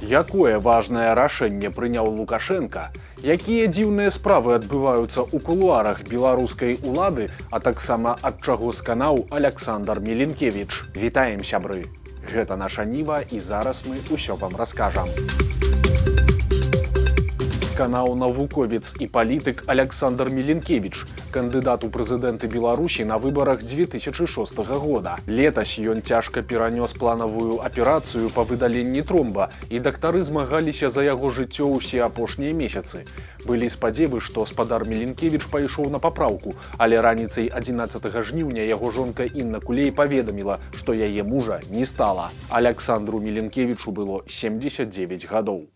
Якое важнае рашэнне прыняў Лукашенко, якія дзіўныя справы адбываюцца ў кулуарах беларускай улады, а таксама ад чаго сканаў Александр Меленкевич. Вітаем, сябры! Гэта наша Ніва, і зараз мы ўсё вам раскажам. Сканаў навуковец і палітык Александр Меленкевич, кандыдат у прэзідэнты Беларусі на выбарах 2006 года. Летась ён цяжка перанёс планавую аперацыю па выдаленні тромба, і дактары змагаліся за яго жыццё ўсе апошнія месяцы. Былі спадзевы, што спадар Меленкевич пайшоў на папраўку, але раніцай 11 жніўня яго жонка Інна Кулей паведаміла, што яе мужа не стала. Александру Меленкевичу было 79 гадоў.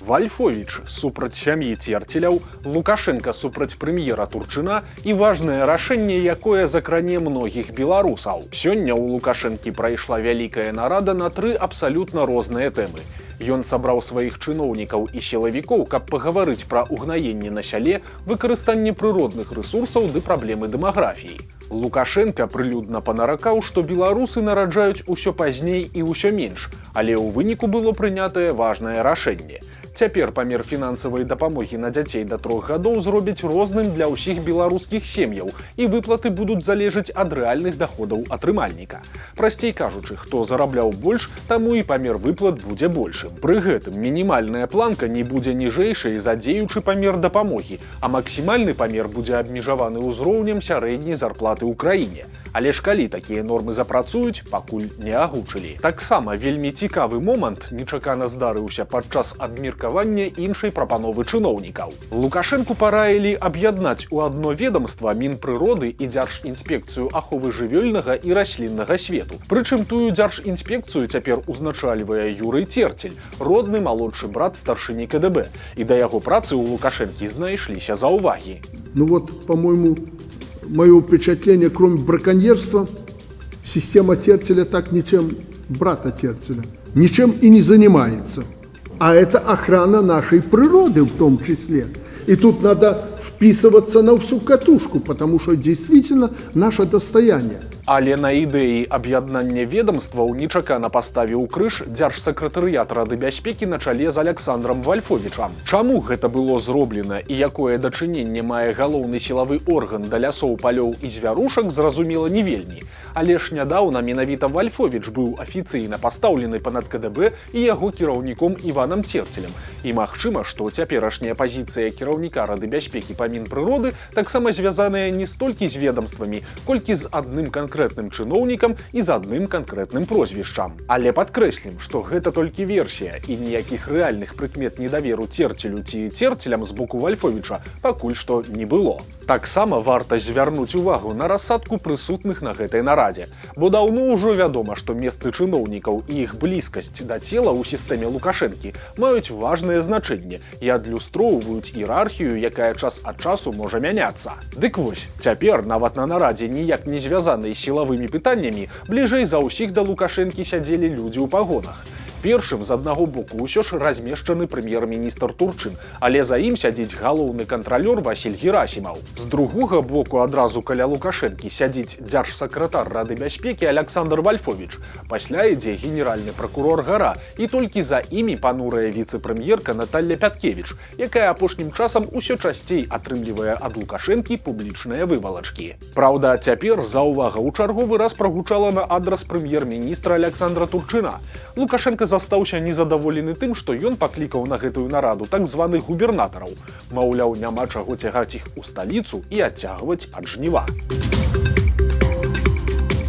Вальфович супраць сям'і Церцеляў, Лукашенко супраць прэм'ера Турчына і важнае рашэнне, якое закране многіх беларусаў. Сёння ў Лукашэнкі прайшла вялікая нарада на 3 абсалютна розныя тэмы. Ён сабраў сваіх чыноўнікаў і сілавікоў, каб пагаварыць пра угнаенне на сяле, выкарыстанне прыродных рэсурсаў ды праблемы дэмаграфіі. Лукашенко прылюдна панаракаў, што беларусы нараджаюць усё пазней і ўсё менш, але ў выніку было прынятае важнае рашэнне. Цяпер памер фінансавай дапамогі на дзяцей да 3 гадоў зробяць розным для ўсіх беларускіх сем'яў, і выплаты будуць залежаць ад рэальных даходаў атрымальніка. Прасцей кажучы, хто зарабляў больш, таму і памер выплат будзе большым. Пры гэтым мінімальная планка не будзе ніжэйшай за дзеючы памер дапамогі, а максімальны памер будзе абмежаваны ўзроўнем сярэдняй зарплаты ў краіне. Але ж калі такія нормы запрацуюць, пакуль не агучылі. Таксама вельмі цікавы момант нечакана здарыўся падчас абмеркавання іншай прапановы чыноўнікаў. Лукашэнку параілі аб'яднаць у адно ведамства Мінпрыроды і Дзяржінспекцыю аховы жывёльнага і расліннага свету. Прычым тую Дзяржінспекцыю цяпер узначальвае Юрый Церцель, родны малодшы брат старшыні КДБ. І да яго працы ў Лукашэнкі знайшліся заўвагі. Ну вот, по-моему, мое впечатление, кроме браконьерства, система Церцеля так ничем, брата Церцеля, ничем и не занимается. А это охрана нашей природы в том числе. И тут надо вписываться на всю катушку, потому что действительно наше достояние. Але на ідэі аб'яднання ведамстваў нечакана паставіў крыж Дзяржсакратарыят Рады бяспекі на чале з Александром Вальфовичам. Чаму гэта было зроблена і якое дачыненне мае галоўны сілавы орган да лясоў, палёў і звярушак, зразумела не вельмі. Але ж нядаўна менавіта Вальфович быў афіцыйна пастаўлены панад КДБ і яго кіраўніком Іванам Церцелем. І магчыма, што цяперашняя пазіцыя кіраўніка Рады бяспекі па Мінпрыроды таксама звязаная не столькі з ведамствамі, колькі з адным канкрэтным чыноўнікам і з адным канкрэтным прозвішчам. Але падкрэслім, што гэта толькі версія, і ніякіх рэальных прыкмет недаверу Церцелю ці Церцелям з боку Вальфовича пакуль што не было. Таксама варта звярнуць увагу на рассадку прысутных на гэтай нарадзе, бо даўно ўжо вядома, што месцы чыноўнікаў і іх блізкасць да цела ў сістэме Лукашэнкі маюць важнае значэнне і адлюстроўваюць іерархію, якая час ад часу можа мяняцца. Дык вось, цяпер нават на нарадзе ніяк не звязанай з сілавымі пытаннямі бліжэй за ўсіх да Лукашэнкі сядзелі людзі ў пагонах. Першым з аднаго боку ўсё ж размешчаны прэм'ер-міністр Турчын, але за ім сядзіць галоўны кантралёр Васіль Герасімаў. З другога боку адразу каля Лукашэнкі сядзіць дзяржсакратар Рады бяспекі Александр Вальфович. Пасля ідзе генеральны пракурор Гара, і толькі за імі панурая віцэ-прэм'ерка Наталля Пяткевіч, якая апошнім часам усё часцей атрымлівае ад Лукашэнкі публічныя вывалачкі. Праўда, цяпер заўвага ў чарговы раз прагучала на адрас прэм'ер-міністра Александра Турчына. Лукашенко застаўся незадаволены тым, што ён паклікаў на гэтую нараду так званых губернатараў. Маўляў, няма чаго цягаць іх у сталіцу і адцягваць ад жніва.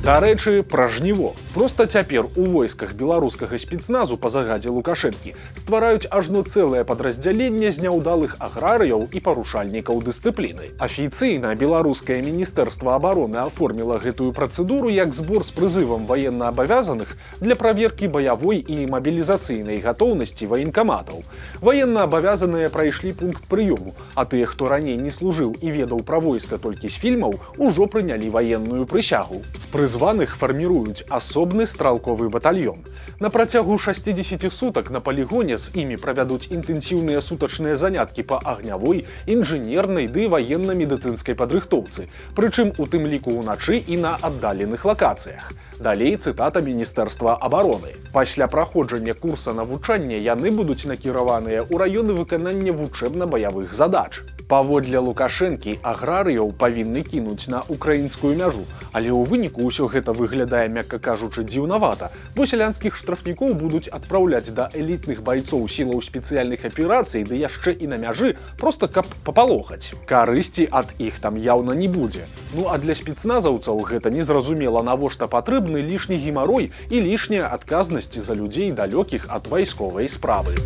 Дарэчы, пра жніво. Проста цяпер у войсках беларускага спецназу па загадзе Лукашэнкі ствараюць ажно цэлае падраздзяленне з няўдалых аграрыяў і парушальнікаў дысцыпліны. Афіцыйна беларускае міністэрства абароны аформіла гэтую працэдуру як збор з прызывам ваеннаабавязаных для праверкі баявой і мабілізацыйнай гатоўнасці ваенкаматаў. Ваеннаабавязаныя прайшлі пункт прыёму, а тыя, хто раней не служыў і ведаў пра войска толькі з фільмаў, ужо прынялі ваенную прысягу. З прызваных фарміруюць асобны стралковы батальён. На працягу 60 сутак на палігоне з імі правядуць інтэнсіўныя сутачныя заняткі па агнявой, інжынернай ды ваенна-медыцынскай падрыхтоўцы, прычым у тым ліку ўначы і на аддаленых лакацыях. Далей цытата Міністэрства абароны. Пасля праходжання курса навучання яны будуць накіраваныя ў раёны выканання вучэбна-баявых задач. Паводле Лукашэнкі аграрыяў павінны кінуць на украінскую мяжу, але ў выніку ўсё гэта выглядае, мякка кажучы, дзіўнавата, бо сялянскіх штрафнікоў будуць адпраўляць да элітных байцоў сілаў спецыяльных аперацый, ды яшчэ і на мяжы, проста каб папалохаць. Карысці ад іх там яўна не будзе. Ну а для спецназаўцаў гэта незразумела, навошта патрэбны лішні гемарой і лішняя адказнасць за людзей далёкіх ад вайсковай справы.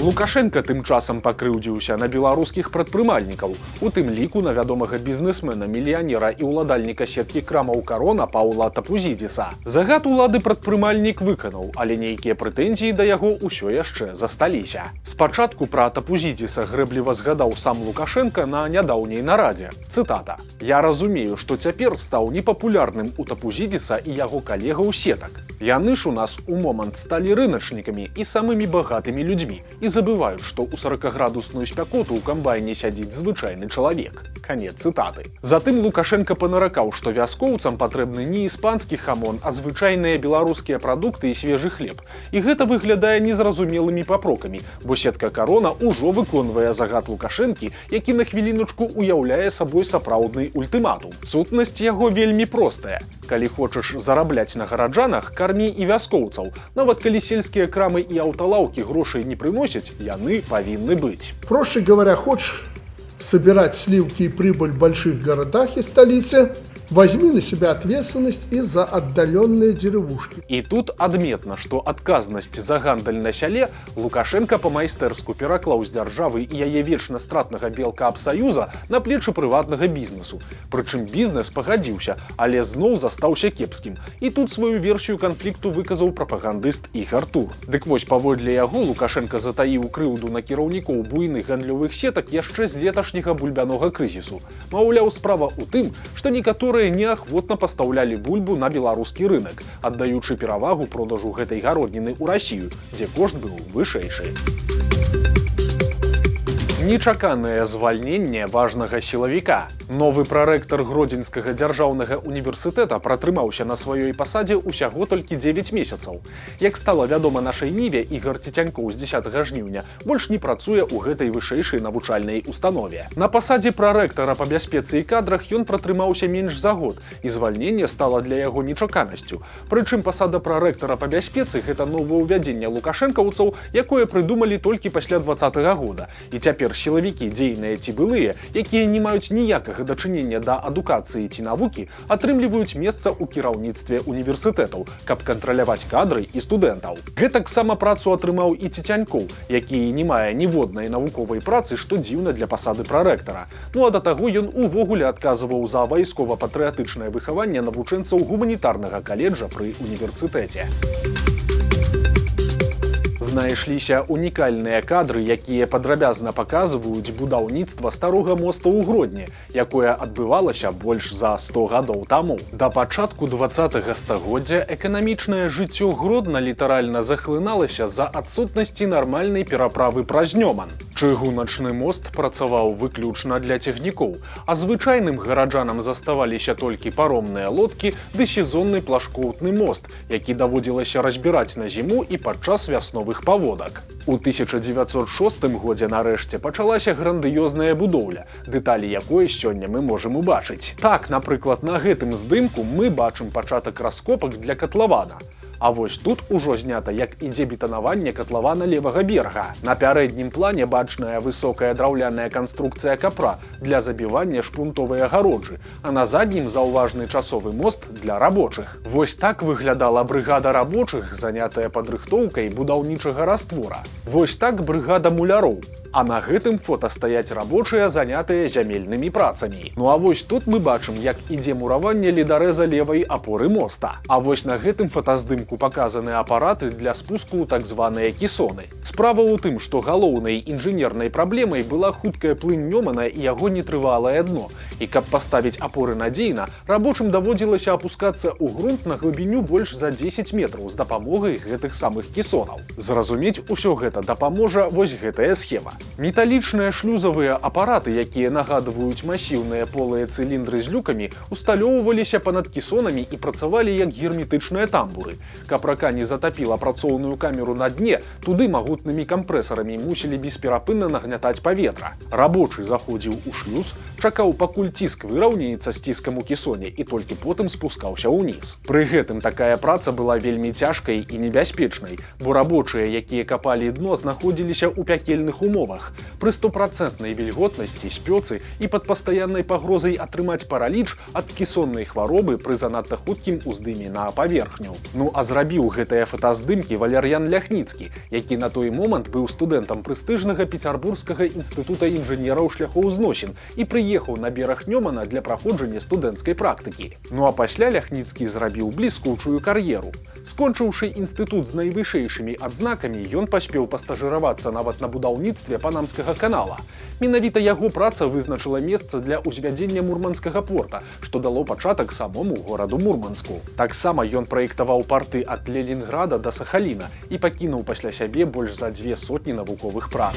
Лукашенко тым часам пакрыўдзіўся на беларускіх прадпрымальнікаў, у тым ліку на вядомага бізнесмена, мільянера і ўладальніка сеткі крамаў «Карона» Паўла Тапузідзіса. Загад улады прадпрымальнік выканаў, але нейкія прэтэнзіі да яго ўсё яшчэ засталіся. Спачатку пра Тапузідзіса грэбліва згадаў сам Лукашенко на нядаўняй нарадзе. Цытата: «Я разумею, што цяпер стаў непапулярным у Тапузідзіса і яго калегаў сетак. Яны ж у нас у момант сталі рыначнікамі і самымі багатымі людзьмі і забываюць, што ў 40-градусную спякоту ў камбайне сядзіць звычайны чалавек». Канец цытаты. Затым Лукашенко панаракаў, што вяскоўцам патрэбны не іспанскі хамон, а звычайныя беларускія прадукты і свежы хлеб. І гэта выглядае незразумелымі папрокамі, бо сетка «Карона» ўжо выконвае загад Лукашэнкі, які на хвіліначку уяўляе сабой сапраўдны ультыматум. Сутнасць яго вельмі простая. Калі хочаш зарабляць на гараджанах, кармі і вяскоўцаў. Нават калі сельскія крамы і аўталаўкі грошай не прыносяць, яны павінны быць. Проще говоря, хочешь собирать сливки и прибыль в больших городах и столице, возьми на себя ответственность и за отдаленные деревушки. І тут адметна, што адказнасць за гандаль на сяле Лукашенко па-майстэрску пераклаў з дзяржавы і яе вечна стратнага белкаабсаюза на плечы прыватнага бізнесу. Прычым бізнес пагадзіўся, але зноў застаўся кепскім. І тут сваю версію канфлікту выказаў прапагандыст Ігар Тур. Дык вось, паводле яго, Лукашенко затаіў крыўду на кіраўнікоў буйных гандлёвых сетак яшчэ з леташняга бульбянога крызісу. Маўляў, справа ў тым, што некаторыя неахвотна пастаўлялі бульбу на беларускі рынак, аддаючы перавагу продажу гэтай гародніны ў Расію, дзе кошт быў вышэйшы. Нечаканае звальненне важнага сілавіка. Новы прарэктар Гродзенскага дзяржаўнага універсітэта пратрымаўся на сваёй пасадзе ўсяго толькі 9 месяцаў. Як стала вядома нашай Ніве, Ігар Цецянькоў з 10 жніўня больш не працуе ў гэтай вышэйшай навучальнай установе. На пасадзе прарэктара па бяспецы і кадрах ён пратрымаўся менш за год, і звальненне стала для яго нечаканасцю. Прычым пасада прарэктара па бяспецы – гэта новаўвядзенне лукашэнкаўцаў, якое прыдумалі толькі пасля 20-го года. І цяпер сілавікі, дзейныя ці былыя, якія не маюць ніякага дачынення да адукацыі ці навукі, атрымліваюць месца ў кіраўніцтве універсітэтаў, каб кантраляваць кадры і студэнтаў. Гэтаксама працу атрымаў і Цецянькоў, які не мае ніводнай навуковай працы, што дзіўна для пасады прарэктара. Ну а да таго ён увогуле адказваў за вайскова-патрыятычнае выхаванне навучэнцаў гуманітарнага каледжа пры універсітэце. Знайшліся унікальныя кадры, якія падрабязна паказваюць будаўніцтва старога моста ў Гродні, якое адбывалася больш за 100 гадоў таму. Да пачатку 20-го стагоддзя эканамічнае жыццё Гродна літаральна захлыналася з-за адсутнасці нармальнай пераправы праз Нёман. Чыгуначны мост працаваў выключна для цягнікоў, а звычайным гараджанам заставаліся толькі паромныя лодкі ды сезонны плашкоўтны мост, які даводзілася разбіраць на зіму і падчас вясновых паводак. У 1906 годзе нарэшце пачалася грандыёзная будоўля, дэталі якой сёння мы можам убачыць. Так, напрыклад, на гэтым здымку мы бачым пачатак раскопак для катлавана. А вось тут ужо знята, як ідзе бетанаванне катлавана левага берага. На пярэднім плане бачная высокая драўляная канструкцыя капра для забівання шпунтовай агароджы, а на заднім заўважны часовы мост для рабочых. Вось так выглядала брыгада рабочых, занятая падрыхтоўкай будаўнічага раствора. Вось так брыгада муляроў. А на гэтым фота стаяць рабочыя, занятыя зямельнымі працамі. Ну а вось тут мы бачым, як ідзе мураванне ледарэза левай апоры моста. А вось на гэтым фотаздымку паказаны апараты для спуску ў так званыя кесоны. Справа ў тым, што галоўнай інжынернай праблемай была хуткая плынь Нёмана і яго нетрывалае дно. І каб паставіць апоры надзейна, рабочым даводзілася апускацца ў грунт на глыбіню больш за 10 метраў з дапамогай гэтых самых кесонаў. Зразумець усё гэта дапаможа вось гэтая схема. Металічныя шлюзавыя апараты, якія нагадваюць масіўныя полыя цыліндры з люкамі, усталёўваліся панад кесонамі і працавалі як герметычныя тамбуры. Каб рака не затапіла працоўную камеру на дне, туды магутнымі кампрэсарамі мусілі бесперапынна нагнятаць паветра. Рабочы заходзіў у шлюз, чакаў, пакуль ціск выраўняецца з ціскам у кесоне і толькі потым спускаўся ўніз. Пры гэтым такая праца была вельмі цяжкай і небяспечнай, бо рабочыя, якія капалі дно, знаходзіліся ў пякельных умовах. Пры 100% вільготнасці, спёцы і пад пастаяннай пагрозай атрымаць параліч ад кесоннай хваробы пры занадта хуткім уздыме на паверхню. Ну а зрабіў гэтыя фотаздымкі Валер'ян Ляхніцкі, які на той момант быў студэнтам прэстыжнага Пецярбургскага інстытута інжынераў шляхоўзносін і прыехаў на бераг Нёмана для праходжання студэнцкай практыкі. Ну а пасля Ляхніцкі зрабіў бліскучую кар'еру. Скончыўшы інстытут з найвышэйшымі адзнакамі, ён паспеў пастажыравацца нават на будаўніцтве Панамскага канала. Менавіта яго праца вызначыла месца для ўзвядзення Мурманскага порта, што дало пачатак самому гораду Мурманску. Таксама ён праектаваў парты ад Ленінграда да Сахаліна і пакінуў пасля сябе больш за 200 навуковых прац.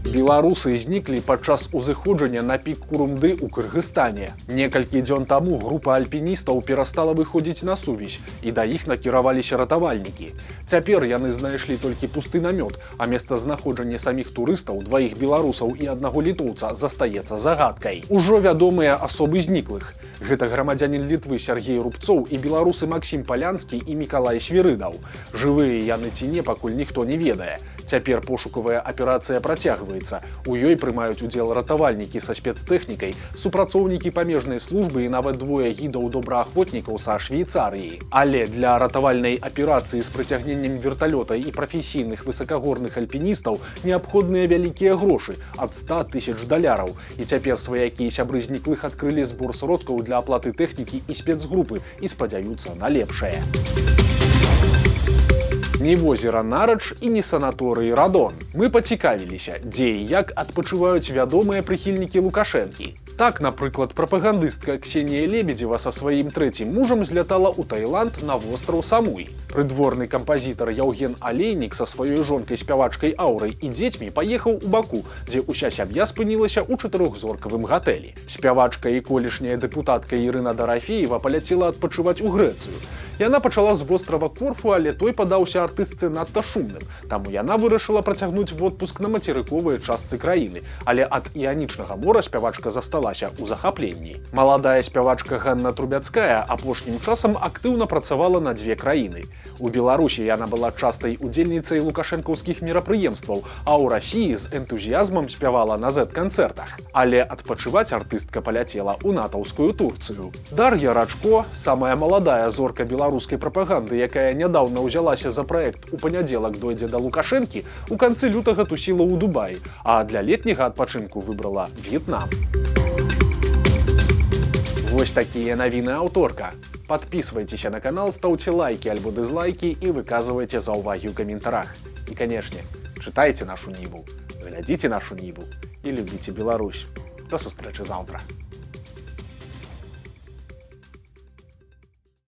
Беларусы зніклі падчас узыходжання на пік Курумды ў Кыргызстане. Некалькі дзён таму група альпіністаў перастала выходзіць на сувязь, і да іх накіраваліся ратавальнікі. Цяпер яны знайшлі толькі пусты намёт, а месцазнаходжанне саміх турыстаў, 2 беларусаў і 1 літоўца, застаецца загадкай. Ужо вядомыя асобы зніклых. Гэта грамадзянін Літвы Сергей Рубцоў і беларусы Максім Палянскі і Мікалай Свірыдаў. Жывыя яны ці не, пакуль ніхто не ведае. Цяпер пошукавая аперацыя працягваецца. У ёй прымаюць удзел ратавальнікі са спецтэхнікай, супрацоўнікі памежнай службы і нават 2 гідаў-добраахвотнікаў са Швейцарыі. Але для ратавальнай аперацыі з прыцягненнем верталёта і прафесійных высакагорных альпіністаў неабходныя вялікія грошы ад $100 000. І цяпер сваякі і сябры зніклых адкрылі збор сродкаў для аплаты тэхнікі і спецгрупы і спадзяюцца на лепшае. Ні возера Нарач і ні санаторыі Радон. Мы пацікавіліся, дзе і як адпачываюць вядомыя прыхільнікі Лукашэнкі. Так, напрыклад, прапагандыстка Ксенія Лебедзева са сваім 3-м мужам злятала ў Таіланд на востраў Самуй. Прыдворны кампазітар Яўген Алейнік са сваёй жонкай-спявачкай Аўрай і дзецьмі паехаў у Баку, дзе ўся сям'я спынілася ў 4-зоркавым гатэлі. Спявачка і колішняя дэпутатка Ірына Дарафеева паляцела адпачываць у Грэцыю. Яна пачала з вострава Корфу, але той падаўся артыстцы надта шумным, таму яна вырашыла працягнуць водпуск на мацерыковай частцы краіны, але ад Іанічнага мора спявачка засталася ў захапленні. Маладая спявачка Ганна Трубяцкая апошнім часам актыўна працавала на 2 краіны. У Беларусі яна была частай удзельніцай лукашэнкаўскіх мерапрыемстваў, а ў Расіі з энтузіязмам спявала на Z-канцэртах. Але адпачываць артыстка паляцела ў натаўскую Турцыю. Дар'я Рачко, самая маладая зорка беларускай прапаганды, якая нядаўна ўзялася за праект «У панядзелак дойдзе да Лукашэнкі», у канцы лютага тусіла ў Дубаі, а для летняга адпачынку выбрала В'етнам. Вось такія навіны аўторка. Подписывайтеся на канал, ставьте лайки альбо дизлайки и выказывайте заўвагі ў каментарах. И, конечно, читайте нашу Ніву, глядите нашу Ніву и любите Беларусь. До сустрэчы заўтра.